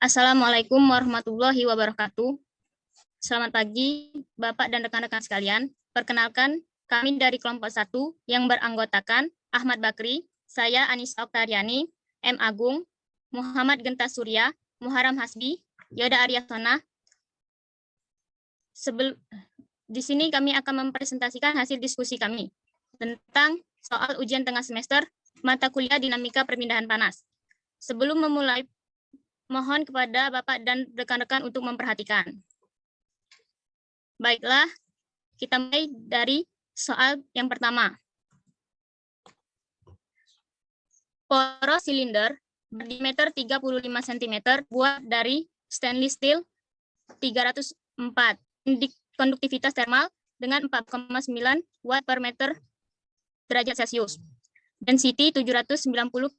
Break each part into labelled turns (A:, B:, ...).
A: Assalamualaikum warahmatullahi wabarakatuh. Selamat pagi, Bapak dan rekan-rekan sekalian. Perkenalkan, kami dari kelompok 1 yang beranggotakan Ahmad Bakri, saya Anissa Oktariani, M. Agung, Muhammad Genta Surya, Muharram Hasbi, Yoda Aryasona. Di sini kami akan mempresentasikan hasil diskusi kami tentang soal ujian tengah semester mata kuliah dinamika perpindahan panas. Sebelum memulai, mohon kepada Bapak dan rekan-rekan untuk memperhatikan. Baiklah, kita mulai dari soal yang pertama. Poros silinder berdiameter 35 cm buat dari stainless steel 304. Konduktivitas termal dengan 4,9 watt per meter derajat Celcius. Density 790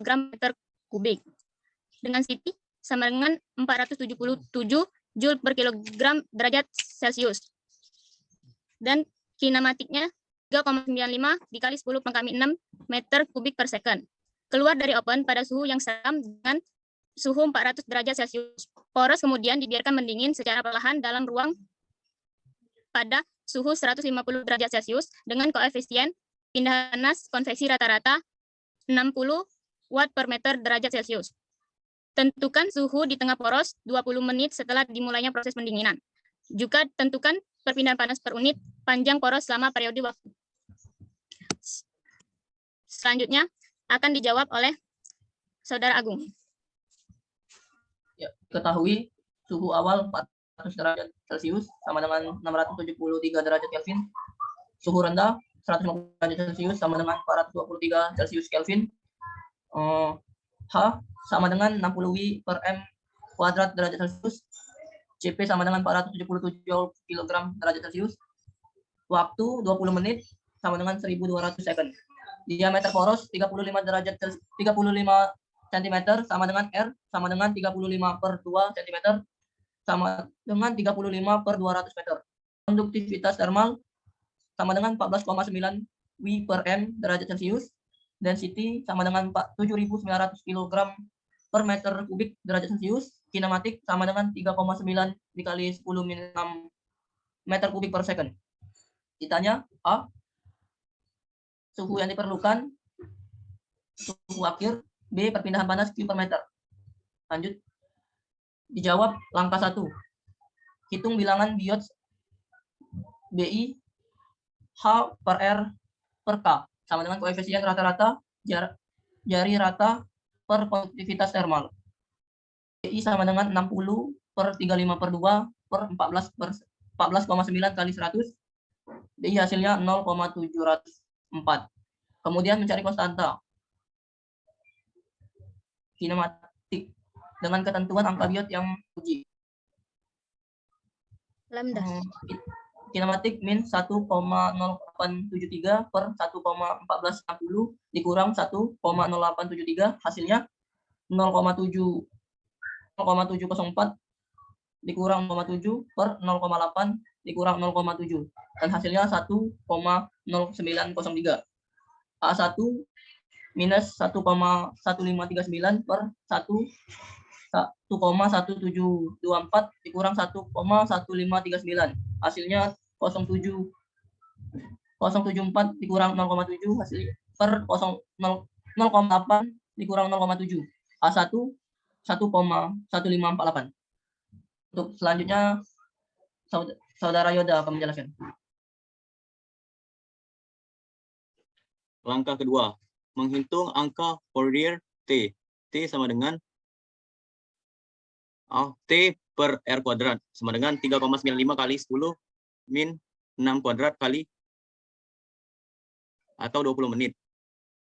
A: gram meter kubik. Dengan CT sama dengan 477 Joule per kilogram derajat Celcius. Dan kinematiknya 3,95 dikali 10 pangkali 6 meter kubik per second. Keluar dari open pada suhu yang sama dengan suhu 400 derajat Celcius. Poros kemudian dibiarkan mendingin secara perlahan dalam ruang pada suhu 150 derajat Celcius dengan koefisien pindahan panas konveksi rata-rata 60 watt per meter derajat Celcius. Tentukan suhu di tengah poros 20 menit setelah dimulainya proses pendinginan. Juga tentukan perpindahan panas per unit panjang poros selama periode waktu. Selanjutnya akan dijawab oleh Saudara Agung.
B: Ya, ketahui suhu awal 400 derajat Celcius sama dengan 673 derajat Kelvin. Suhu rendah 150 derajat Celcius sama dengan 423 Celcius Kelvin. H sama dengan 60 W per M kuadrat derajat Celcius. CP sama dengan 477 kg derajat Celcius. Waktu 20 menit sama dengan 1200 second. Diameter poros 35 cm sama dengan R sama dengan 35 per 2 cm sama dengan 35 per 200 meter. Konduktivitas termal sama dengan 14,9 W per M derajat Celcius. Density sama dengan 7.900 kg per meter kubik derajat Celcius. Kinematik sama dengan 3,9 dikali 10 min 6 meter kubik per second. Ditanya A, suhu yang diperlukan, suhu akhir. B, perpindahan panas Q per meter. Lanjut. Dijawab langkah 1. Hitung bilangan diodes BI H per R per K sama dengan koefisien rata-rata jari rata per konduktivitas termal. BI sama dengan 60 per 35 per 2 per 14,9 kali 100. BI hasilnya 0,704. Kemudian mencari konstanta kinematik dengan ketentuan angka biot yang uji.
A: Lambda.
B: Kinematik min 1,0873 per 1,1460 dikurang 1,0873 hasilnya 0,704 dikurang 0,7 per 0,8 dikurang 0,7 dan hasilnya 1,0903. A1 minus 1,1539 per 1,1724 dikurang 1,1539 hasilnya 0,704 dikurang 0,7 hasil per 0,8 dikurang 0,7. A1 1,1548. Untuk selanjutnya Saudara Yoda akan menjelaskan.
C: Langkah kedua, menghitung angka Fourier T. T sama dengan T per R kuadrat sama dengan 3,95 kali 10 min 6 kuadrat kali atau 20 menit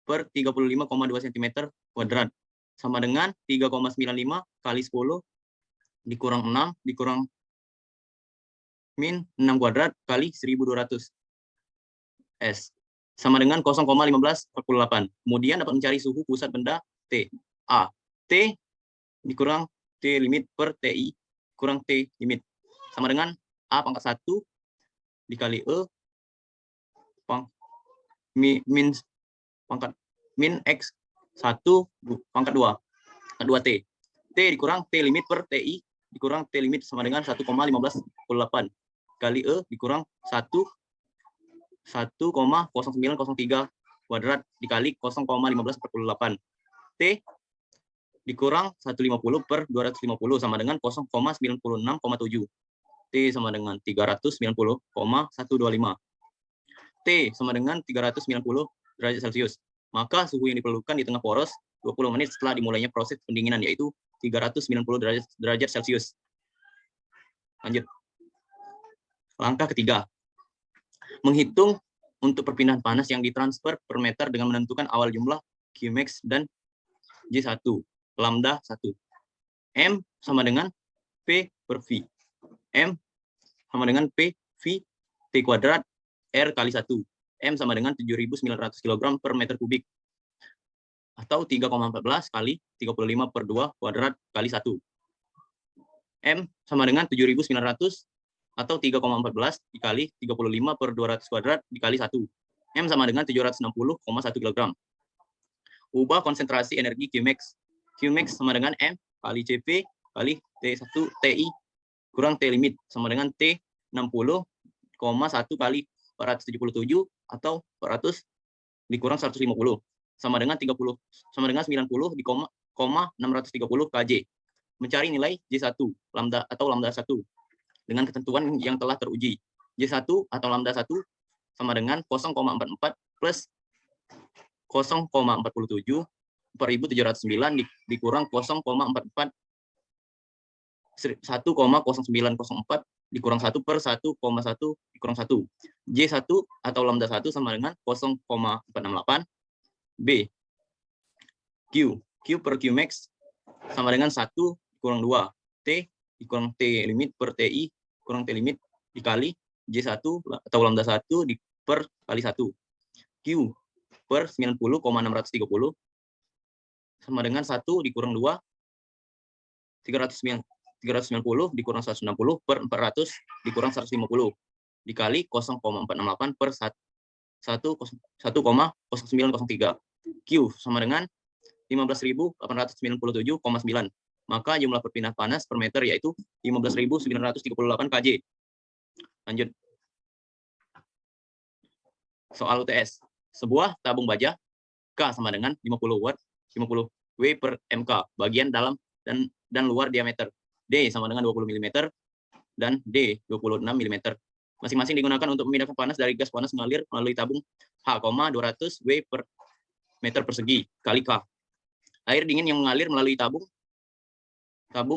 C: per 35,2 cm kuadrat sama dengan 3,95 kali 10 dikurang 6 dikurang min 6 kuadrat kali 1200 S sama dengan 0,1548. Kemudian dapat mencari suhu pusat benda T. A. T dikurang T limit per TI kurang T limit sama dengan A pangkat 1 dikali E min X 1 pangkat 2 T T dikurang T limit per TI dikurang T limit sama dengan 1,1508 kali E dikurang 1,0903 kuadrat dikali 0,1548. T dikurang 150 per 250 sama dengan 0,967. T sama dengan 390,125. T sama dengan 390 derajat Celcius. Maka suhu yang diperlukan di tengah poros 20 menit setelah dimulainya proses pendinginan, yaitu 390 derajat Celcius. Lanjut. Langkah ketiga. Menghitung untuk perpindahan panas yang ditransfer per meter dengan menentukan awal jumlah Qmax dan J1, lambda 1. M sama dengan P per V. M sama dengan P V T kuadrat R kali 1. M sama dengan 7.900 kg per meter kubik. Atau 3,14 kali 35 per 2 kuadrat kali 1. M sama dengan 7.900 atau 3,14 dikali 35 per 200 kuadrat dikali 1. M sama dengan 760,1 kg. Ubah konsentrasi energi Qmax. Qmax sama dengan M kali Cp kali T1 Ti kurang T limit sama dengan T 60,1 kali 477 atau 400 dikurang 150 sama dengan 30 sama dengan 90 di koma 630 kJ. Mencari nilai J1 lambda atau lambda 1 dengan ketentuan yang telah teruji. J1 atau lambda 1 sama dengan 0,44 plus 0,47 per 1709 dikurang 0,44 1,0904 dikurang 1 per 1,1 dikurang 1. J1 atau lambda 1 sama dengan 0,468. B. Q per Qmax sama dengan 1 dikurang 2. T dikurang T limit per TI kurang T limit dikali J1 atau lambda 1 per kali 1. Q per 90,630 sama dengan 1 dikurang 2 390 dikurang 160 per 400 dikurang 150 dikali 0,468 per 1,0903. Q sama dengan 15.897,9. Maka jumlah perpindahan panas per meter yaitu 15.938 kJ. Lanjut. Soal UTS. Sebuah tabung baja K sama dengan 50 watt 50 W per MK bagian dalam dan luar diameter. D sama dengan 20 mm dan D 26 mm. Masing-masing digunakan untuk memindahkan panas dari gas panas mengalir melalui tabung H, 200 W per meter persegi kali K. Air dingin yang mengalir melalui tabung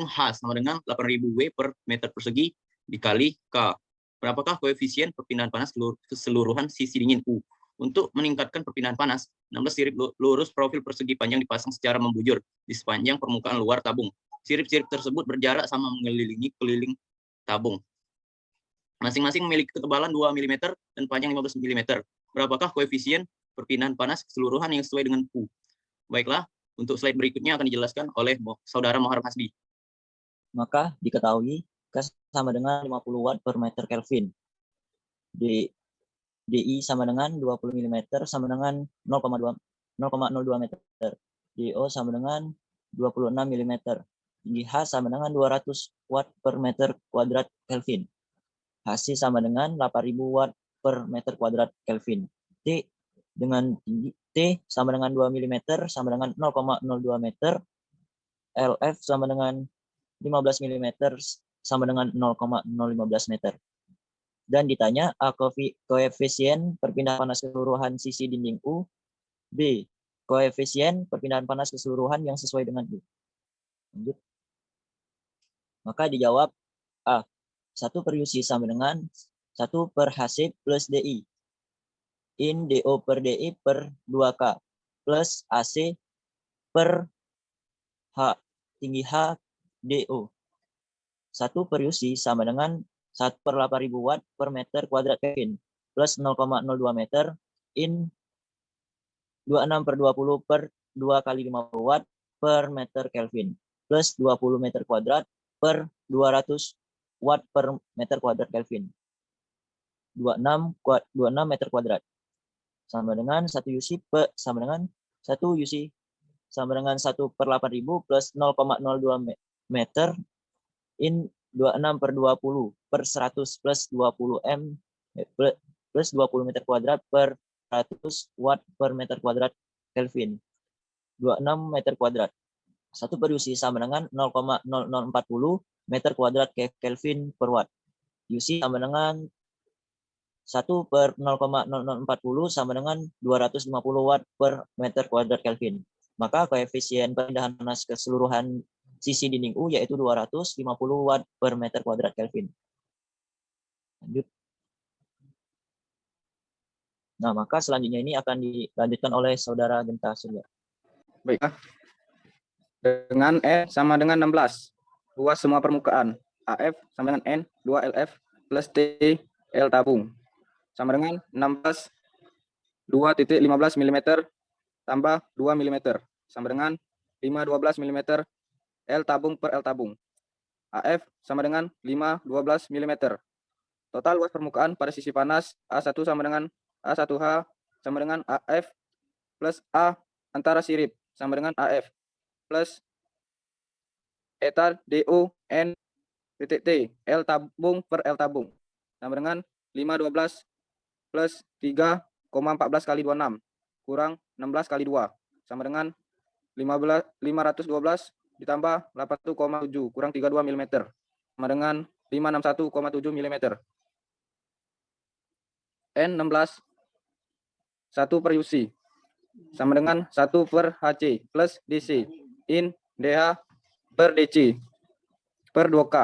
C: H sama dengan 8.000 W per meter persegi dikali K. Berapakah koefisien perpindahan panas keseluruhan sisi dingin U? Untuk meningkatkan perpindahan panas, 16 sirip lurus profil persegi panjang dipasang secara membujur di sepanjang permukaan luar tabung. Sirip-sirip tersebut berjarak sama mengelilingi keliling tabung. Masing-masing memiliki ketebalan 2 mm dan panjang 15 mm. Berapakah koefisien perpindahan panas keseluruhan yang sesuai dengan U? Baiklah, untuk slide berikutnya akan dijelaskan oleh Saudara Muharrem Hasbi.
D: Maka diketahui gas sama dengan 50 watt per meter Kelvin. DI sama dengan 20 mm sama dengan 0,02 meter. DO sama dengan 26 mm. Tinggi H sama dengan 200 watt per meter kuadrat Kelvin. HC sama dengan 8.000 watt per meter kuadrat Kelvin. T dengan tinggi T sama dengan 2 mm sama dengan 0,02 meter. LF sama dengan 15 mm sama dengan 0,015 meter. Dan ditanya A. Koefisien perpindahan panas keseluruhan sisi dinding U. B. Koefisien perpindahan panas keseluruhan yang sesuai dengan U. Lanjut. Maka dijawab A. 1 per UC sama dengan 1 per HC plus DI. In DO per DI per 2K plus AC per H. Tinggi H DO. 1 per UC sama dengan 1 per 8.000 watt per meter kuadrat Kelvin plus 0,02 meter in 26 per 20 per 2 kali 50 watt per meter Kelvin plus 20 meter kuadrat per 200 watt per meter kuadrat Kelvin. 26 meter kuadrat sama dengan 1 UC sama dengan 1 UC sama dengan 1/8000 plus 0,02 meter in 26/20 per 100 plus 20 M plus 20 meter kuadrat per 100 watt per meter kuadrat Kelvin. 26 meter kuadrat. 1 per UC sama dengan 0,0040 meter kuadrat Kelvin per watt. UC sama dengan 1 per 0,0040 sama dengan 250 watt per meter kuadrat Kelvin. Maka koefisien pemindahan panas keseluruhan sisi dinding U yaitu 250 watt per meter kuadrat Kelvin. Lanjut. Nah, maka selanjutnya ini akan dilanjutkan oleh Saudara Genta Surya.
E: Baiklah. Dengan N sama dengan 16. Luas semua permukaan. AF sama dengan N 2LF plus T L tabung. Sama dengan 16 2.15 mm tambah 2 mm. Sama dengan 512 mm L tabung per L tabung. AF sama dengan 512 mm. Total luas permukaan pada sisi panas A1 sama dengan A1H sama dengan AF plus A antara sirip sama dengan AF plus eta DO N titik T L tabung per L tabung sama dengan 512 plus 3,14 kali 26 kurang 16 kali 2 sama dengan 512 ditambah 81,7 kurang 32 mm sama dengan 561,7 mm. N16 1 per UC sama dengan 1 per HC plus DC in DH per DC per 2K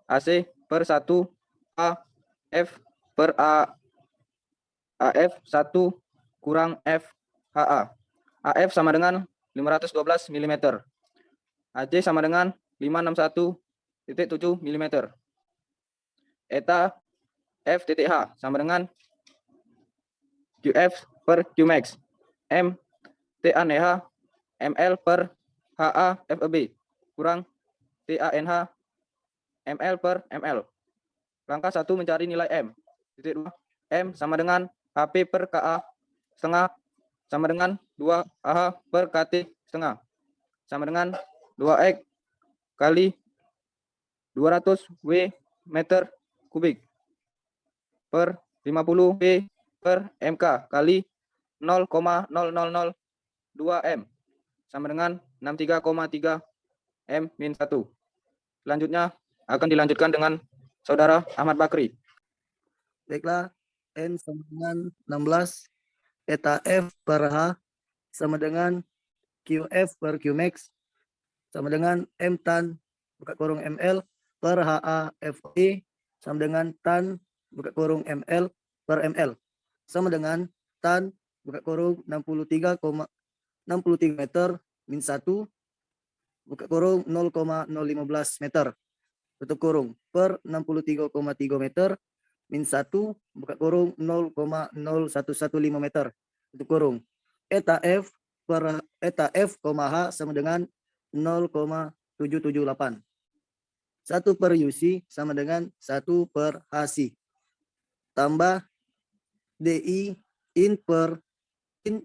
E: AC per 1 A F per A AF 1 kurang F HA. AF sama dengan 512 mm. AC sama dengan 561,7 mm. Eta F titik H sama dengan QF per Qmax. M TANH ML per HA FEB kurang TANH ML per ML. Langkah 1 mencari nilai M. Titik 2. M sama dengan HP per KA setengah sama dengan 2 AH per KT setengah sama dengan 2X kali 200 W meter kubik per 50 W per MK kali 0,0002 M sama dengan 63,3 M-1. Selanjutnya akan dilanjutkan dengan Saudara Ahmad Bakri.
F: Baiklah, N sama dengan 16, eta F per H sama dengan QF per Qmax sama dengan M tan buka kurung ML per HA FE sama dengan tan buka kurung ML per ML sama dengan tan buka kurung 63,63 meter min 1 buka kurung 0,015 meter tutup kurung per 63,3 meter min 1 buka kurung 0,0115 meter tutup kurung. Eta F per eta F, H sama dengan 0,778. 1 per UC sama dengan 1 per HC. Tambah DI in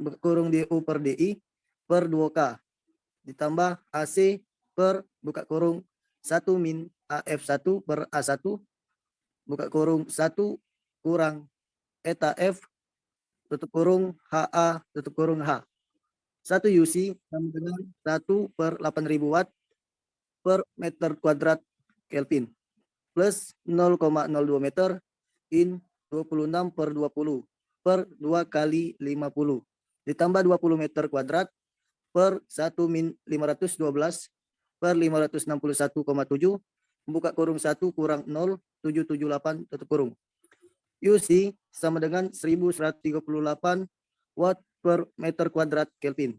F: buka kurung DU per DI per 2K. Ditambah AC per buka kurung 1 min AF1 per A1 buka kurung 1 kurang eta F tutup kurung HA tutup kurung H. 1 UC sama dengan 1 per 8.000 watt per meter kuadrat Kelvin plus 0,02 meter in 26 per 20 per 2 kali 50 ditambah 20 meter kuadrat per 1 min 512 per 561,7 buka kurung 1 kurang 0,778 tutup kurung. UC sama dengan 1138 watt per meter kuadrat Kelvin